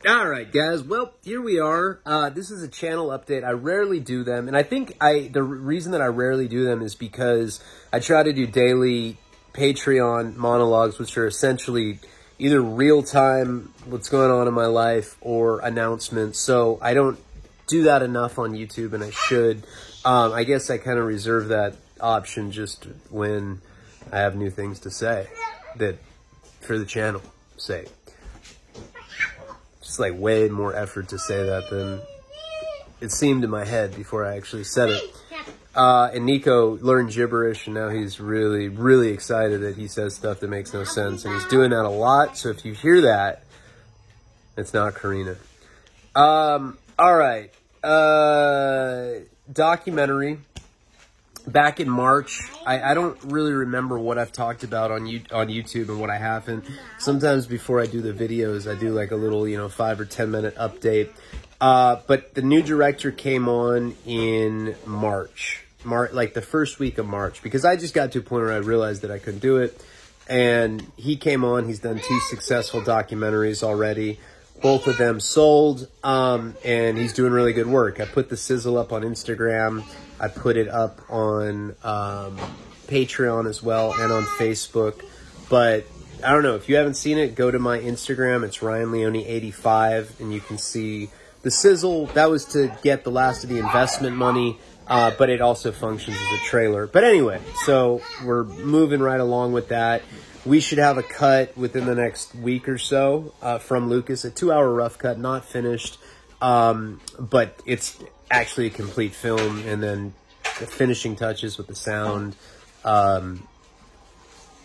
All right, guys. Well, here we are. This is a channel update. I rarely do them, and I think the reason that I rarely do them is because I try to do daily Patreon monologues, which are essentially either real-time, what's going on in my life, or announcements. So I don't do that enough on YouTube, and I should. I guess I kind of reserve that option just when I have new things to say that for the channel sake. It's like way more effort to say that than it seemed in my head before I actually said it. And Nico learned gibberish, and now he's really, really excited that he says stuff that makes no sense. And he's doing that a lot. So if you hear that, it's not Karina. All right. Documentary. Back in March, I don't really remember what I've talked about on YouTube and what I haven't. Sometimes before I do the videos, I do like a little, 5 or 10 minute update. But the new director came on in March, like the first week of March, because I just got to a point where I realized that I couldn't do it. And he came on, he's done 2 successful documentaries already. Both of them sold, and he's doing really good work. I put the sizzle up on Instagram. I put it up on Patreon as well and on Facebook. But I don't know, if you haven't seen it, go to my Instagram. It's RyanLeone85, and you can see the sizzle. That was to get the last of the investment money, but it also functions as a trailer. But anyway, so we're moving right along with that. We should have a cut within the next week or so from Lucas, a 2-hour rough cut, not finished, but it's actually a complete film, and then the finishing touches with the sound,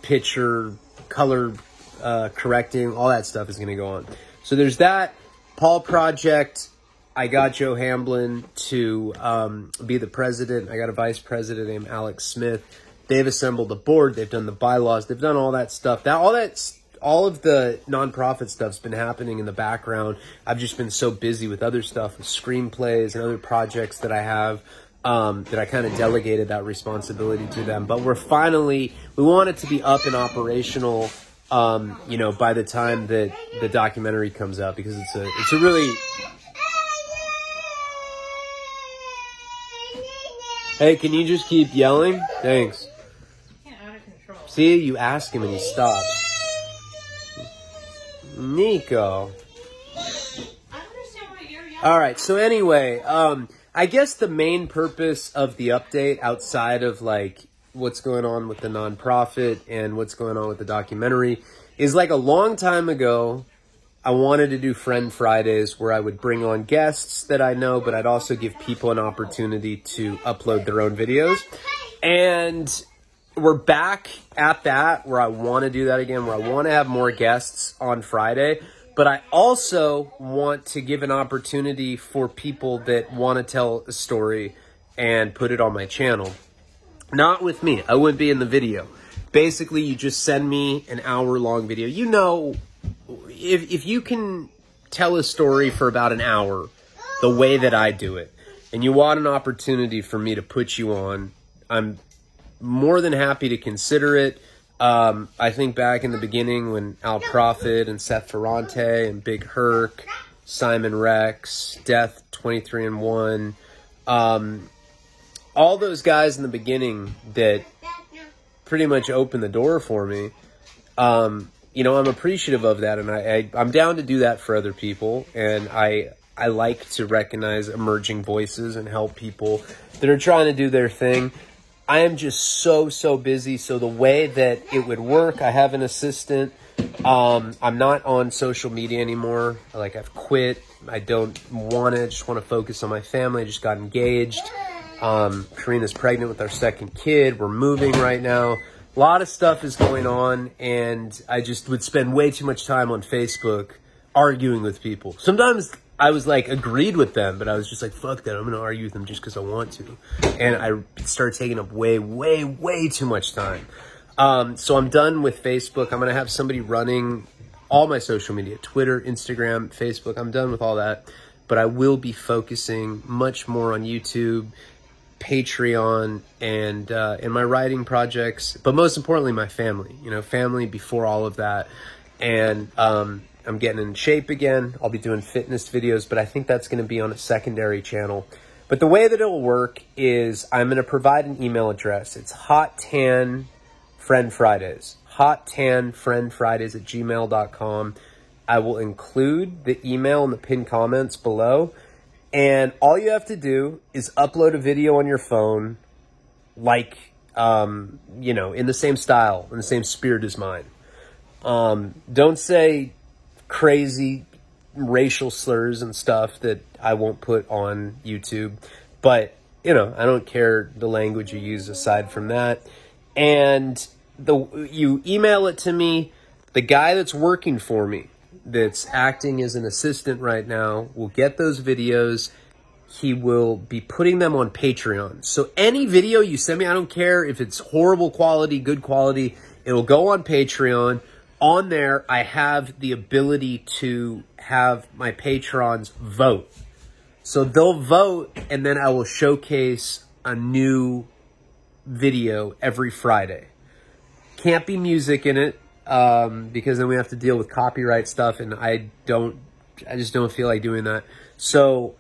picture, color correcting, all that stuff is going to go on. So there's that. Paul Project, I got Joe Hamblin to be the president. I got a vice president named Alex Smith. They've assembled a board. They've done the bylaws. They've done all that stuff. All of the nonprofit stuff's been happening in the background. I've just been so busy with other stuff, with screenplays and other projects that I have, that I kind of delegated that responsibility to them. But we want it to be up and operational, by the time that the documentary comes out, because it's a really... Hey, can you just keep yelling? Thanks. See, you ask him and he stops. Nico. All right, so anyway, I guess the main purpose of the update, outside of like what's going on with the nonprofit and what's going on with the documentary, is like a long time ago, I wanted to do Friend Fridays where I would bring on guests that I know, but I'd also give people an opportunity to upload their own videos. And we're back at that, where I want to do that again, where I want to have more guests on Friday. But I also want to give an opportunity for people that want to tell a story and put it on my channel. Not with me. I wouldn't be in the video. Basically, you just send me an hour-long video. If you can tell a story for about an hour the way that I do it, and you want an opportunity for me to put you on, I'm more than happy to consider it. I think back in the beginning when Al Prophet and Seth Ferrante and Big Herc, Simon Rex, Death 23andOne, all those guys in the beginning that pretty much opened the door for me, I'm appreciative of that, and I'm down to do that for other people, and I like to recognize emerging voices and help people that are trying to do their thing. I am just so busy, so the way that it would work, I have an assistant. I'm not on social media anymore. I've quit. I don't want to. I just want to focus on my family. I just got engaged. Karina's pregnant with our second kid. We're moving right now. A lot of stuff is going on, and I just would spend way too much time on Facebook arguing with people. Sometimes I was agreed with them, but I was just like, fuck that. I'm going to argue with them just because I want to. And I started taking up way too much time. So I'm done with Facebook. I'm going to have somebody running all my social media, Twitter, Instagram, Facebook. I'm done with all that, but I will be focusing much more on YouTube, Patreon, and my writing projects, but most importantly, my family, family before all of that. And I'm getting in shape again. I'll be doing fitness videos, but I think that's going to be on a secondary channel. But the way that it will work is I'm going to provide an email address. It's Hot Tan Friend Fridays. HotTanFriendFridays@gmail.com. I will include the email in the pinned comments below. And all you have to do is upload a video on your phone, like, you know, in the same style, in the same spirit as mine. Don't say crazy racial slurs and stuff that I won't put on YouTube. But, you know, I don't care the language you use aside from that. And you email it to me. The guy that's working for me, that's acting as an assistant right now, will get those videos. He will be putting them on Patreon. So any video you send me, I don't care if it's horrible quality, good quality, it'll go on Patreon. On there, I have the ability to have my patrons vote. So they'll vote, and then I will showcase a new video every Friday. Can't be music in it, because then we have to deal with copyright stuff, and I just don't feel like doing that. So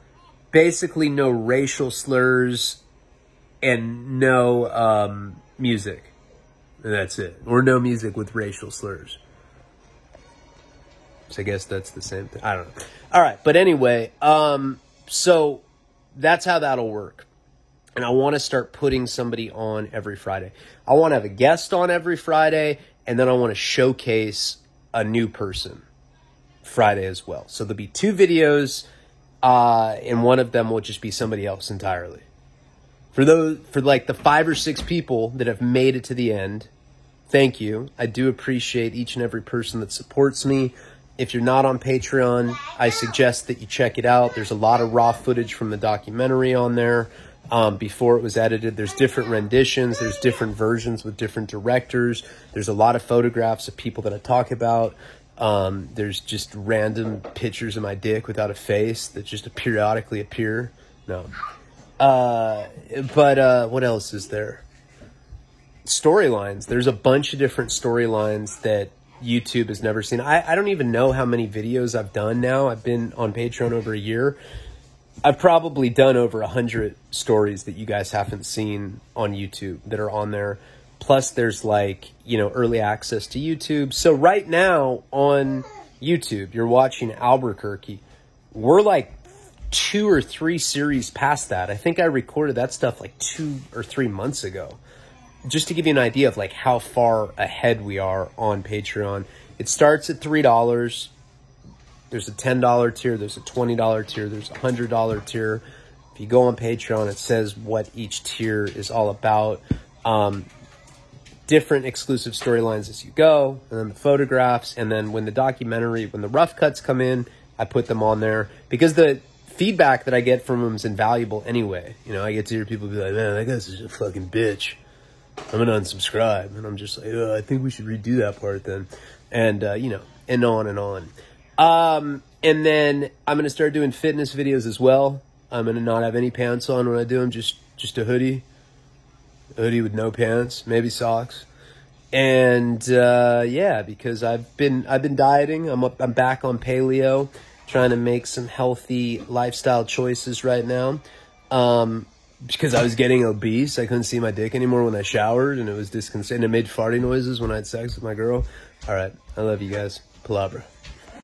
basically no racial slurs and no music. And that's it. Or no music with racial slurs. So I guess that's the same thing. I don't know. All right. But anyway, so that's how that'll work. And I want to start putting somebody on every Friday. I want to have a guest on every Friday, and then I want to showcase a new person Friday as well. So there'll be 2 videos, and one of them will just be somebody else entirely. For like the 5 or 6 people that have made it to the end, thank you. I do appreciate each and every person that supports me. If you're not on Patreon, I suggest that you check it out. There's a lot of raw footage from the documentary on there. Before it was edited, there's different renditions, there's different versions with different directors. There's a lot of photographs of people that I talk about. There's just random pictures of my dick without a face that just periodically appear. No. But what else is there? Storylines. There's a bunch of different storylines that YouTube has never seen. I don't even know how many videos I've done now. I've been on Patreon over a year. I've probably done over 100 stories that you guys haven't seen on YouTube that are on there. Plus there's like, you know, early access to YouTube. So right now on YouTube, you're watching Albuquerque. We're like 2 or 3 series past that. I think I recorded that stuff like 2 or 3 months ago. Just to give you an idea of like how far ahead we are on Patreon. It starts at $3. There's a $10 tier, there's a $20 tier, there's a $100 tier. If you go on Patreon, it says what each tier is all about. Different exclusive storylines as you go, and then the photographs, and then when the rough cuts come in, I put them on there because the feedback that I get from them is invaluable anyway. You know, I get to hear people be like, man, that guy's just a fucking bitch. I'm going to unsubscribe. And I'm just like, oh, I think we should redo that part then. And, you know, and on and on. And then I'm going to start doing fitness videos as well. I'm going to not have any pants on when I do them, just a hoodie with no pants, maybe socks. And, yeah, because I've been dieting. I'm back on paleo, trying to make some healthy lifestyle choices right now. Because I was getting obese. I couldn't see my dick anymore when I showered, and it was disconcerting. It made farting noises when I had sex with my girl. All right. I love you guys. Palabra.